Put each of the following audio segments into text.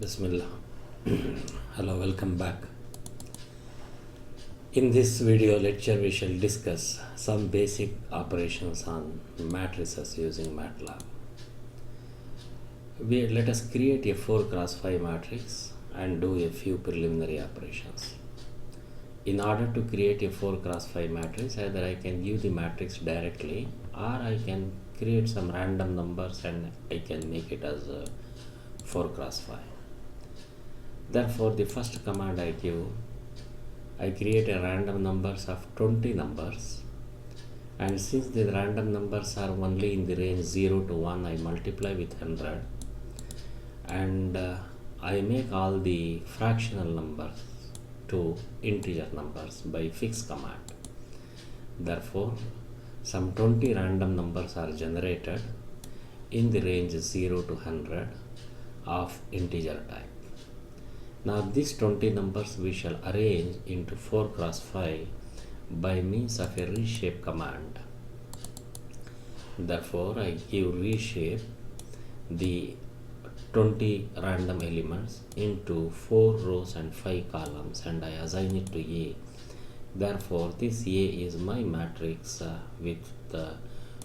Bismillah. Hello, welcome back. In this video lecture, we shall discuss some basic operations on matrices using Matlab. Let us create a 4x5 matrix and do a few preliminary operations. In order to create a 4x5 matrix, either I can give the matrix directly or I can create some random numbers and I can make it as a 4x5. Therefore, the first command I give, I create a random numbers of 20 numbers, and since the random numbers are only in the range 0 to 1, I multiply with 100 and I make all the fractional numbers to integer numbers by fix command. Therefore, some 20 random numbers are generated in the range 0 to 100 of integer type. Now these 20 numbers we shall arrange into 4x5 by means of a reshape command. Therefore, I give reshape the 20 random elements into 4 rows and 5 columns and I assign it to A. Therefore, this A is my matrix with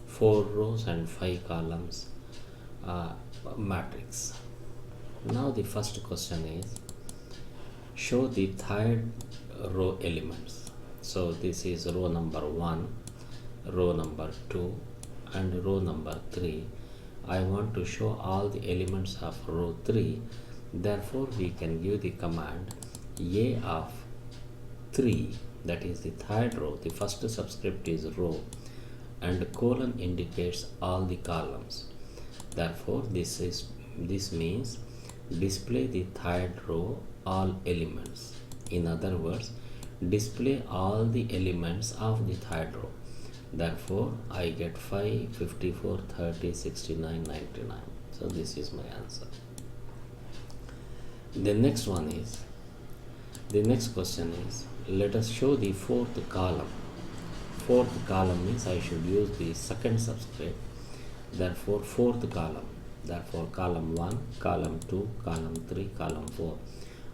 4 rows and 5 columns matrix. Now the first question is, show the third row elements. So this is row number 1, row number 2 and row number 3. I want to show all the elements of row 3. Therefore, we can give the command A of 3, that is the third row. The first subscript is row and colon indicates all the columns. Therefore, this means display the third row all elements. In other words, display all the elements of the third row. Therefore, I get 5, 54, 30, 69, 99. So this is my answer. The next question is, let us show the fourth column. Fourth column means I should use the second subscript. Therefore, fourth column. Therefore, column 1, column 2, column 3, column 4.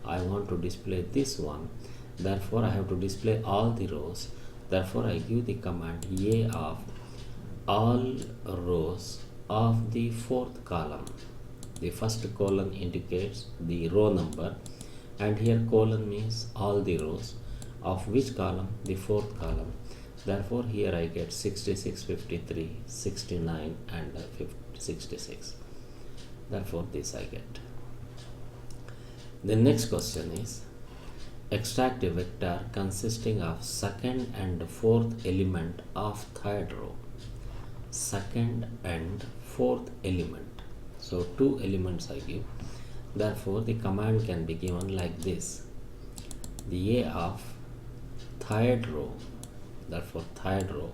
I want to display this one. Therefore, I have to display all the rows. Therefore, I give the command A of all rows of the fourth column. The first colon indicates the row number and here colon means all the rows. Of which column? The fourth column. Therefore, here I get 66, 53, 69 and 66. Therefore, this I get. The next question is, extract a vector consisting of second and fourth element of third row. Second and fourth element. So, 2 elements I give. Therefore, the command can be given like this. The A of third row. Therefore, third row.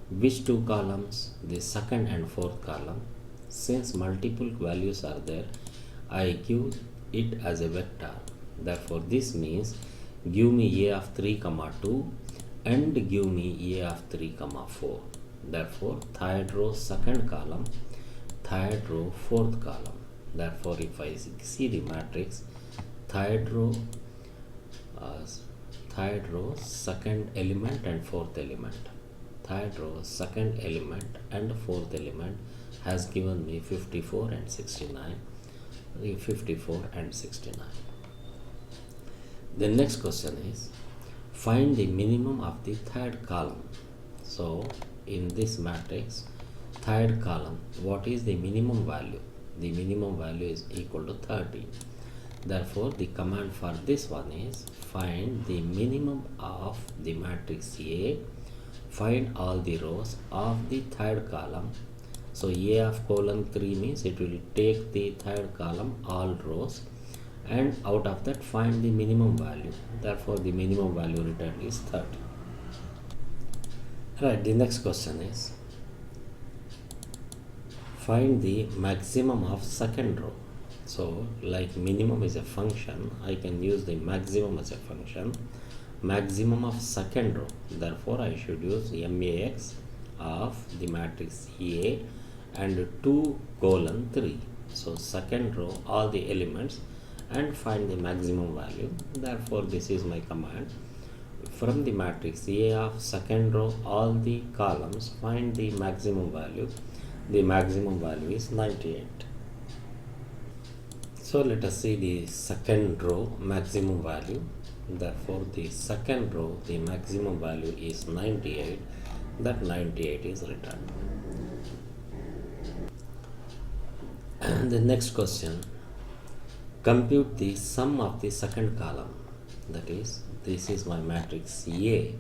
Which 2 columns? The second and fourth column. Since multiple values are there, I give it as a vector. Therefore, this means give me A of 3, 2 and give me A of 3, 4. Therefore, third row, second column, third row, fourth column. Therefore, if I see the matrix, third row, second element and fourth element. Third row, second element and fourth element has given me 54 and 69. 54 and 69. The next question is, find the minimum of the third column. So, in this matrix, third column, what is the minimum value? The minimum value is equal to 30. Therefore, the command for this one is, find the minimum of the matrix A, find all the rows of the third column. So, A of colon 3 means it will take the third column, all rows, and out of that find the minimum value. Therefore, the minimum value returned is 30. Right, the next question is, find the maximum of second row. So, like minimum is a function, I can use the maximum as a function. Maximum of second row. Therefore, I should use max of the matrix A and 2 colon 3. So second row all the elements and find the maximum value. Therefore this is my command. From the matrix A of second row, all the columns, find the maximum value. The maximum value is 98. So let us see the second row maximum value. Therefore the second row, the maximum value is 98. That 98 is returned. And the next question, compute the sum of the second column. That is, this is my matrix A.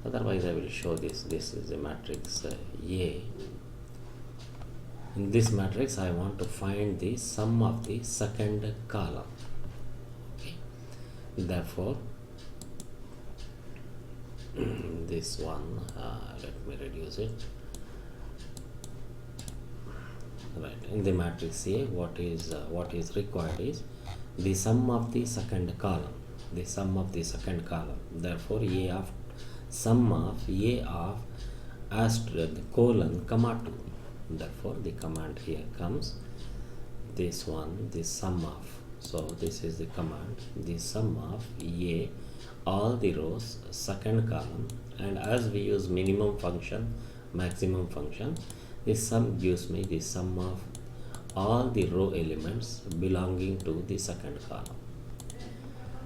Otherwise I will show this. This is the matrix A. In this matrix I want to find the sum of the second column. Okay. Therefore this one, let me reduce it. Right, in the matrix A, what is required is the sum of the second column. The sum of the second column. Therefore A of sum of A of asterisk colon comma 2. Therefore the command here comes this one, the sum of. So this is the command, the sum of A, all the rows, second column, and as we use minimum function, maximum function, this sum gives me the sum of all the row elements belonging to the second column.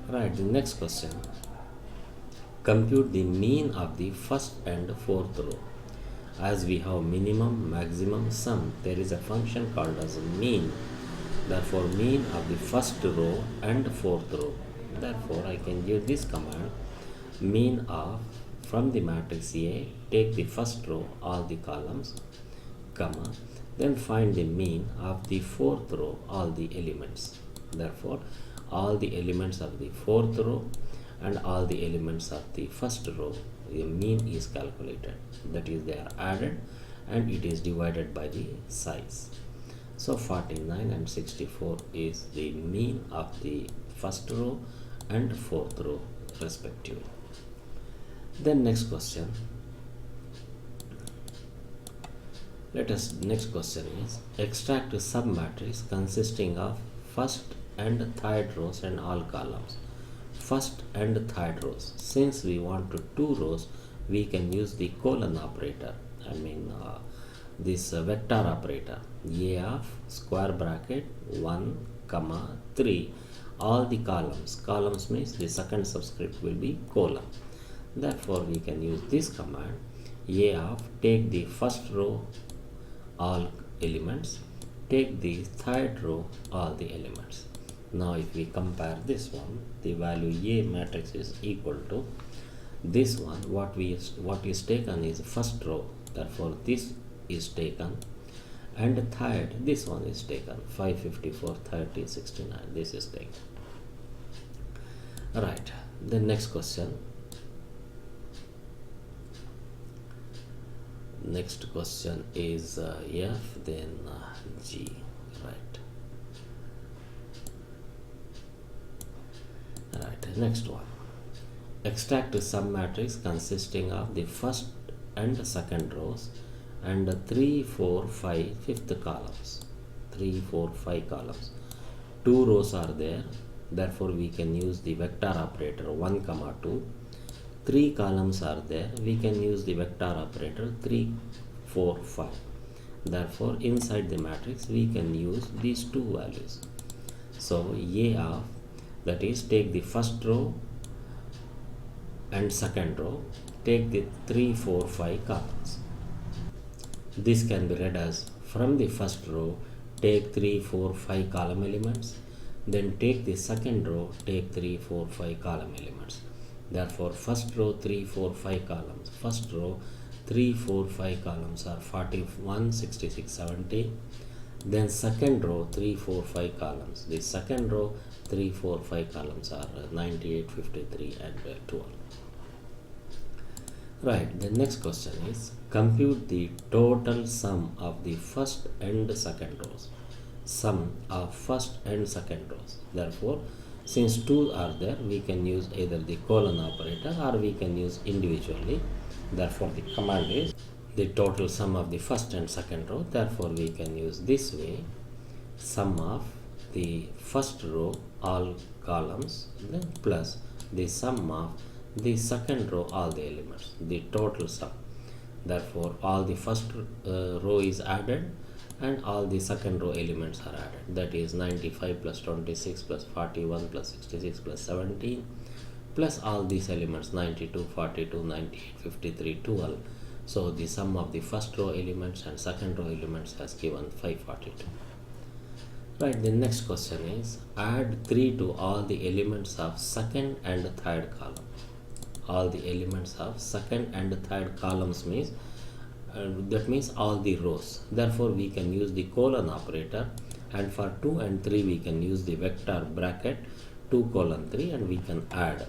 Right, the next question, compute the mean of the first and fourth row. As we have minimum, maximum, sum, there is a function called as mean. Therefore mean of the first row and fourth row. Therefore I can give this command, mean of, from the matrix A, take the first row, all the columns, comma, then find the mean of the fourth row, all the elements. Therefore all the elements of the fourth row and all the elements of the first row, the mean is calculated. That is, they are added and it is divided by the size. So 49 and 64 is the mean of the first row and fourth row respectively. Then next question, next question is, extract a submatrix consisting of first and third rows and all columns. First and third rows. Since we want to 2 rows, we can use the colon operator. This vector operator. A of square bracket 1 comma 3, all the columns. Columns means the second subscript will be colon. Therefore we can use this command, A of, take the first row, all elements, take the third row, all the elements. Now if we compare this one, the value A matrix is equal to this one. What is taken is first row, therefore this is taken, and third, this one is taken, 554, 30, 69, this is taken. Right, the next question. Next question is F, then G. Right, next one. Extract a submatrix consisting of the first and second rows and 3, 4, 5 fifth columns. 3, 4, 5 columns. 2 rows are there, therefore we can use the vector operator 1 comma 2. 3 columns are there, we can use the vector operator 3, 4, 5. Therefore inside the matrix we can use these two values. So A of, that is, take the first row and second row, take the 3, 4, 5 columns. This can be read as, from the first row take 3, 4, 5 column elements, then take the second row, take 3, 4, 5 column elements. Therefore first row 3, 4, 5 columns, first row 3, 4, 5 columns are 41, 66, 70. Then second row 3, 4, 5 columns, the second row 3, 4, 5 columns are 98, 53 and 12. Right, the next question is, compute the total sum of the first and second rows. Sum of first and second rows. Therefore since 2 are there, we can use either the colon operator or we can use individually. Therefore the command is the total sum of the first and second row. Therefore we can use this way, sum of the first row all columns, then plus the sum of the second row all the elements, the total sum. Therefore all the first row is added and all the second row elements are added, that is 95 plus 26 plus 41 plus 66 plus 17 plus all these elements 92, 42, 98, 53, 12. So the sum of the first row elements and second row elements has given 542. Right, the next question is add 3 to all the elements of second and third column. All the elements of second and third columns means that means all the rows. Therefore we can use the colon operator, and for 2 and 3 we can use the vector bracket 2 colon 3 and we can add.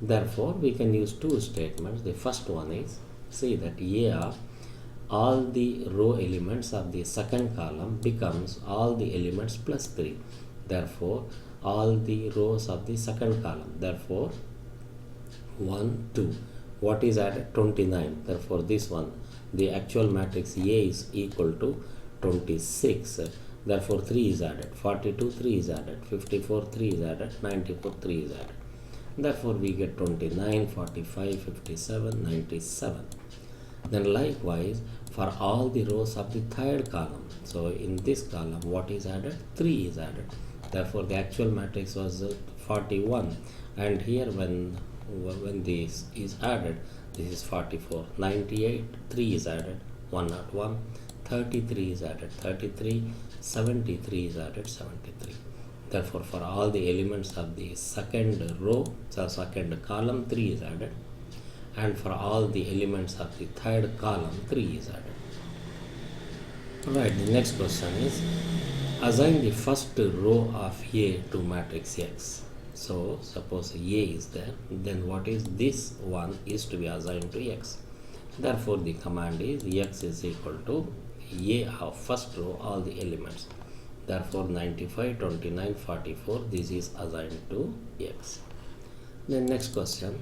Therefore we can use two statements. The first one is, see that A of all the row elements of the second column becomes all the elements plus 3. Therefore all the rows of the second column, therefore 1, 2, what is added? 29. Therefore this one, the actual matrix A is equal to 26. Therefore 3 is added, 42 3 is added, 54 3 is added, 94 3 is added. Therefore we get 29, 45, 57, 97. Then likewise for all the rows of the third column, so in this column what is added? 3 is added. Therefore the actual matrix was 41, and here when this is added, this is 44, 98, 3 is added, 101, 33 is added, 33, 73 is added, 73. Therefore for all the elements of the second row, so second column, 3 is added, and for all the elements of the third column, 3 is added. Right, the next question is assign the first row of A to matrix X. So suppose A is there, then what is this one is to be assigned to X. Therefore the command is X is equal to A of first row all the elements. Therefore 95, 29, 44, this is assigned to X. Then next question,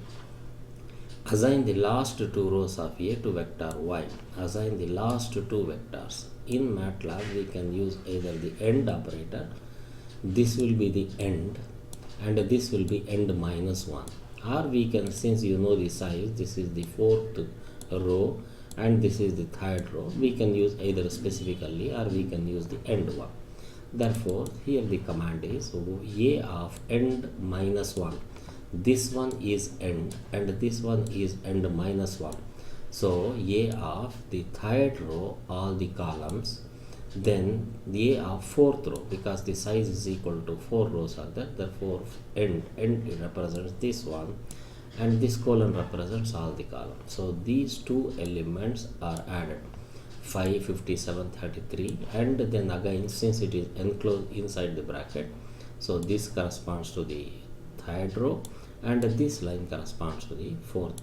assign the last two rows of A to vector Y. Assign the last two vectors. In Matlab we can use either the end operator, this will be the end, and this will be end minus 1, or we can, since you know the size, this is the fourth row and this is the third row, we can use either specifically or we can use the end one. Therefore here the command is A of end minus 1, this one is end and this one is end minus 1. So A of the third row all the columns, then the A of fourth row, because the size is equal to 4 rows are there, therefore end represents this one and this colon represents all the columns. So these two elements are added, 5, 57, 33, and then again since it is enclosed inside the bracket, so this corresponds to the third row and this line corresponds to the fourth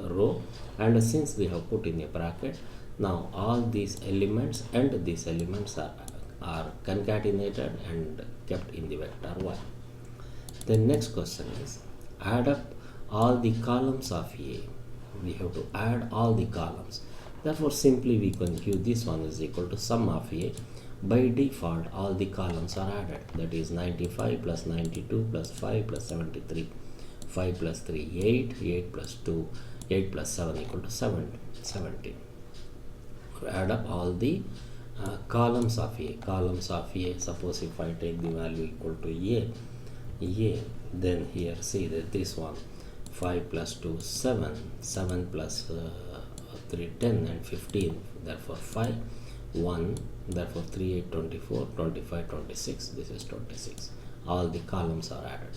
row, and since we have put in a bracket, now all these elements and these elements are concatenated and kept in the vector Y. The next question is add up all the columns of A. We have to add all the columns. Therefore simply we can give this one is equal to sum of A. By default all the columns are added, that is 95 plus 92 plus 5 plus 73, 5 plus 3 8, 8 plus 2, 8 plus 7 equal to 70. Add up all the columns of A. Columns of A, suppose if I take the value equal to A, then here see that this one 5 plus 2 7, 7 plus 3 10 and 15, therefore 5 1, therefore 3 8 24, 25 26, this is 26. All the columns are added.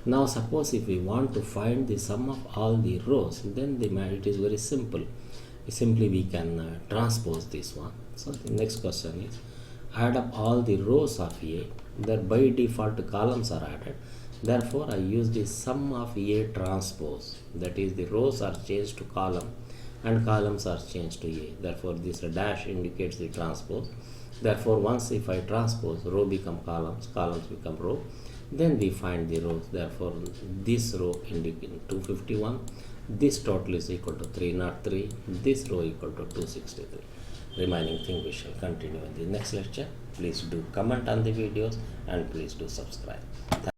Now suppose if we want to find the sum of all the rows, then it is very simple. Simply we can transpose this one. So the next question is add up all the rows of A. That by default columns are added, therefore I use the sum of A transpose, that is the rows are changed to column and columns are changed to A. Therefore this dash indicates the transpose. Therefore once if I transpose, row become columns, columns become row, then we find the rows. Therefore this row indicates 251, this total is equal to 303, this row equal to 263. Remaining thing we shall continue in the next lecture. Please do comment on the videos and please do subscribe.